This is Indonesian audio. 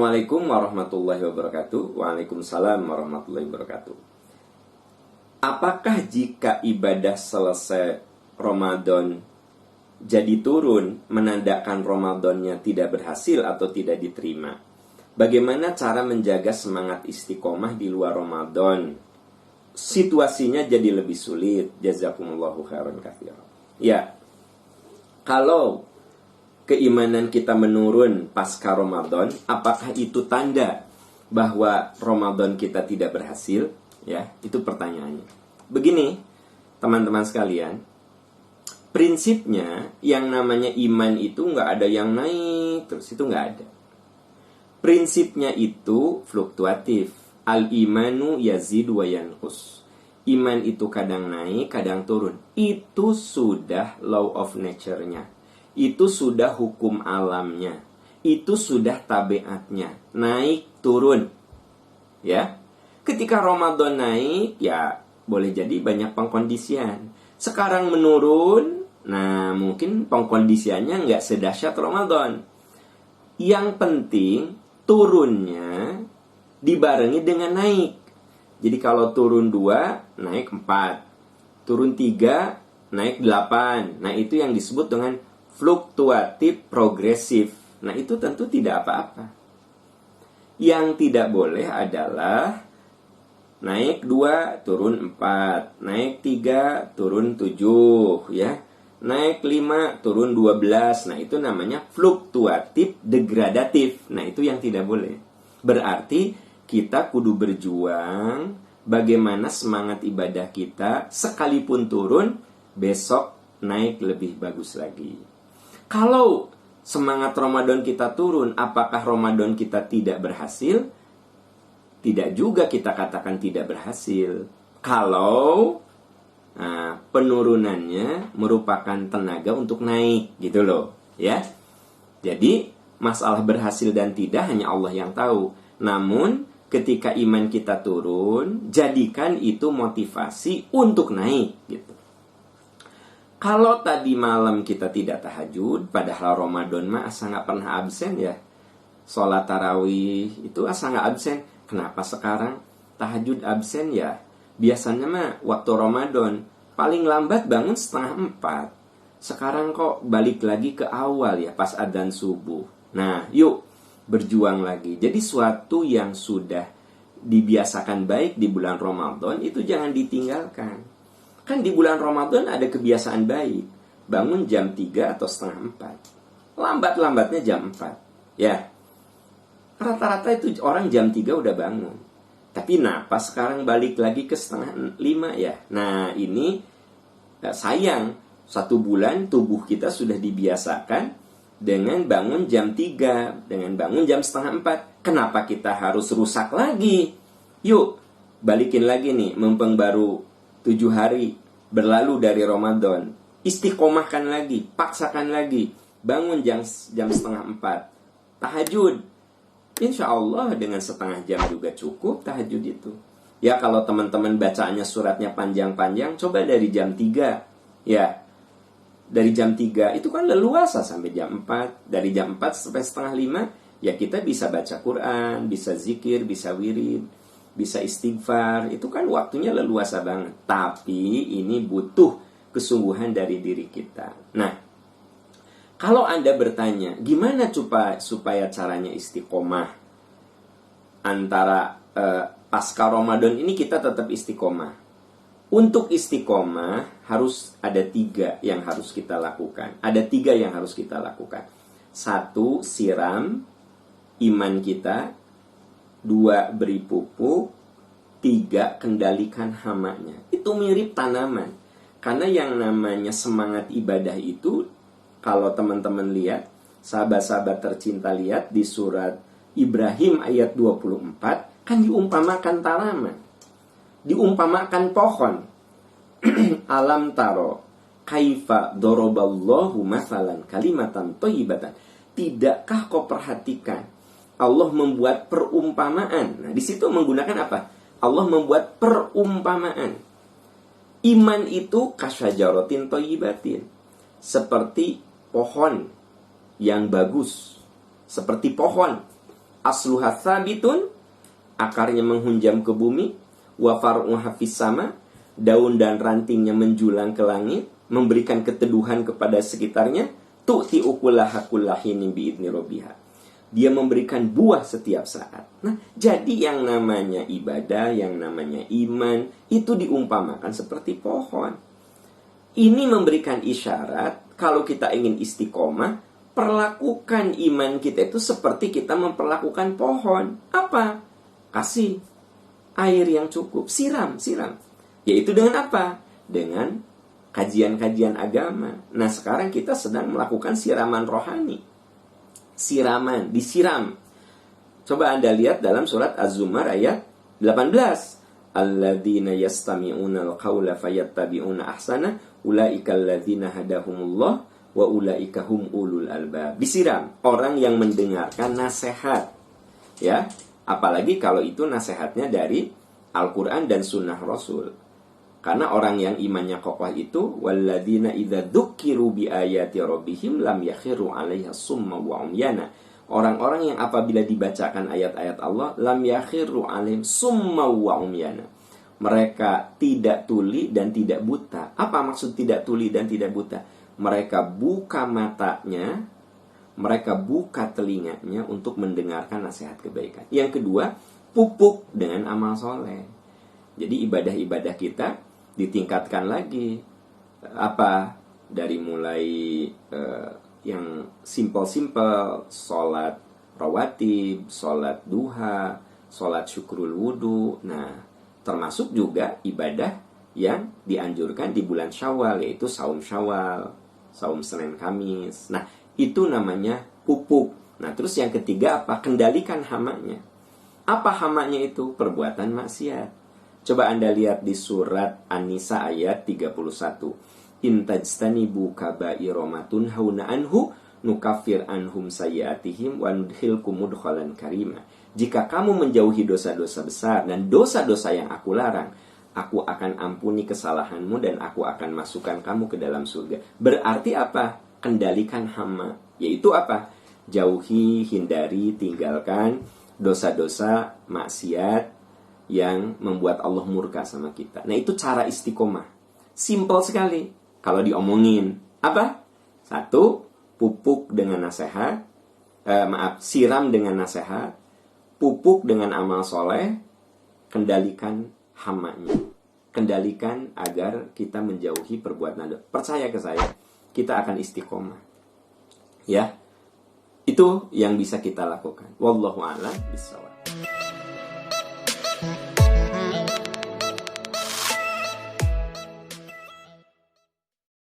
Assalamualaikum warahmatullahi wabarakatuh. Waalaikumsalam warahmatullahi wabarakatuh. Apakah jika ibadah selesai Ramadan jadi turun menandakan Ramadannya tidak berhasil atau tidak diterima? Bagaimana cara menjaga semangat istiqomah di luar Ramadan? Situasinya jadi lebih sulit. Jazakumullahu khairan katsiran. Ya, kalau keimanan kita menurun pasca Ramadan, apakah itu tanda bahwa Ramadan kita tidak berhasil? Ya, itu pertanyaannya. Begini, teman-teman sekalian, prinsipnya yang namanya iman itu nggak ada yang naik terus, itu nggak ada. Prinsipnya itu fluktuatif. Al-imanu yazidu wa yanqus. Iman itu kadang naik, kadang turun. Itu sudah law of nature-nya. Itu sudah hukum alamnya. Itu sudah tabiatnya. Naik, turun. Ya. Ketika Ramadan naik, ya boleh jadi banyak pengkondisian. Sekarang menurun, nah mungkin pengkondisiannya nggak sedahsyat Ramadan. Yang penting, turunnya dibarengi dengan naik. Jadi kalau turun 2, naik 4. Turun 3, naik 8. Nah itu yang disebut dengan fluktuatif progresif. Nah itu tentu tidak apa-apa. Yang tidak boleh adalah naik 2, turun 4. Naik 3, turun 7. Ya. Naik 5, turun 12. Nah itu namanya fluktuatif degradatif. Nah itu yang tidak boleh. Berarti kita kudu berjuang bagaimana semangat ibadah kita sekalipun turun, besok naik lebih bagus lagi. Kalau semangat Ramadan kita turun, apakah Ramadan kita tidak berhasil? Tidak juga kita katakan tidak berhasil. Kalau penurunannya merupakan tenaga untuk naik, gitu loh, ya. Jadi masalah berhasil dan tidak hanya Allah yang tahu. Namun ketika iman kita turun, jadikan itu motivasi untuk naik, gitu. Kalau tadi malam kita tidak tahajud, padahal Ramadan mah asa nggak pernah absen ya. Sholat tarawih itu asa nggak absen. Kenapa sekarang tahajud absen ya? Biasanya mah waktu Ramadan paling lambat bangun 3:30. Sekarang kok balik lagi ke awal ya, pas adzan subuh. Nah, yuk berjuang lagi. Jadi suatu yang sudah dibiasakan baik di bulan Ramadan itu jangan ditinggalkan. Kan di bulan Ramadan ada kebiasaan baik. Bangun jam 3 atau 3:30. Lambat-lambatnya jam 4. Ya. Rata-rata itu orang jam 3 udah bangun. Tapi pas sekarang balik lagi ke 4:30 ya. Nah ini sayang. 1 bulan tubuh kita sudah dibiasakan dengan bangun jam 3. Dengan bangun jam 3:30. Kenapa kita harus rusak lagi? Yuk balikin lagi nih. Mumpung baru 7 hari berlalu dari Ramadan, istiqomahkan lagi, paksakan lagi, bangun jam 3:30, tahajud. Insya Allah dengan 1/2 jam juga cukup tahajud itu. Ya kalau teman-teman bacaannya suratnya panjang-panjang, coba dari jam 3. Ya, dari jam 3 itu kan leluasa sampai jam 4. Dari jam 4 sampai 4:30, ya kita bisa baca Quran, bisa zikir, bisa wirid, bisa istighfar. Itu kan waktunya leluasa banget. Tapi ini butuh kesungguhan dari diri kita. Nah, kalau Anda bertanya, gimana supaya caranya istiqomah? Antara pasca Ramadan ini kita tetap istiqomah. Untuk istiqomah harus ada 3 yang harus kita lakukan. Ada 3 yang harus kita lakukan. 1, siram iman kita. 2, beri pupuk. 3, kendalikan hamanya. Itu mirip tanaman. Karena yang namanya semangat ibadah itu, kalau teman-teman lihat, sahabat-sahabat tercinta lihat di surat Ibrahim ayat 24, kan diumpamakan tanaman. Diumpamakan pohon. Alam taro kaifa doroballahu mathalan kalimatan thayyibatan. Tidakkah kau perhatikan Allah membuat perumpamaan. Nah, di situ menggunakan apa? Allah membuat perumpamaan. Iman itu kasyajaratin thayyibatin. Seperti pohon yang bagus. Seperti pohon asluha tsabitun, akarnya menghunjam ke bumi, wa far'uha fis sama, daun dan rantingnya menjulang ke langit, memberikan keteduhan kepada sekitarnya, tu'ti ukulaha kullahinin bi'idni rabbiha. Dia memberikan buah setiap saat. Nah, jadi yang namanya ibadah, yang namanya iman, itu diumpamakan seperti pohon. Ini memberikan isyarat, kalau kita ingin istiqomah, perlakukan iman kita itu seperti kita memperlakukan pohon. Apa? Kasih air yang cukup, siram. Yaitu dengan apa? Dengan kajian-kajian agama. Nah, sekarang kita sedang melakukan siraman rohani. Siraman, disiram. Coba Anda lihat dalam surat Az-Zumar ayat 18. Alladzina yastami'una al-qawla fayattabi'una ahsana, ulaika alladzina hadahumullah wa ulaika hum ulul albab. Disiram, orang yang mendengarkan nasihat. Ya, apalagi kalau itu nasihatnya dari Al-Quran dan Sunnah Rasul. Karena orang yang imannya kokoh itu, walladzina idza dzukiru bi ayati rabbihim lam yakhiru 'alaiha summa wa umyana. Orang-orang yang apabila dibacakan ayat-ayat Allah, lam yakhiru 'alaihim summa wa umyana. Mereka tidak tuli dan tidak buta. Apa maksud tidak tuli dan tidak buta? Mereka buka matanya, mereka buka telinganya untuk mendengarkan nasihat kebaikan. Yang kedua, pupuk dengan amal soleh. Jadi ibadah-ibadah kita ditingkatkan lagi. Apa? Dari mulai yang simple-simple, sholat rawatib, sholat duha, sholat syukrul wudu. Nah, termasuk juga ibadah yang dianjurkan di bulan Syawal, yaitu saum Syawal, saum Senin Kamis. Nah, itu namanya pupuk. Nah, terus yang ketiga apa? Kendalikan hamanya. Apa hamanya itu? Perbuatan maksiat. Coba Anda lihat di surat An-Nisa ayat 31. In tajtanibu kabairomatun hauna anhu nukafir anhum sayyiatihim wa nudkhilkum mudkhalan karima. Jika kamu menjauhi dosa-dosa besar dan dosa-dosa yang aku larang, aku akan ampuni kesalahanmu dan aku akan masukkan kamu ke dalam surga. Berarti apa? Kendalikan hama. Yaitu apa? Jauhi, hindari, tinggalkan dosa-dosa maksiat yang membuat Allah murka sama kita. Nah, itu cara istiqomah. Simple sekali. Kalau diomongin, apa? Satu, pupuk dengan nasihat. Siram dengan nasihat. Pupuk dengan amal soleh. Kendalikan hamanya. Kendalikan agar kita menjauhi perbuatan dosa. Percaya ke saya, kita akan istiqomah. Ya, itu yang bisa kita lakukan. Wallahu a'lam bishawab.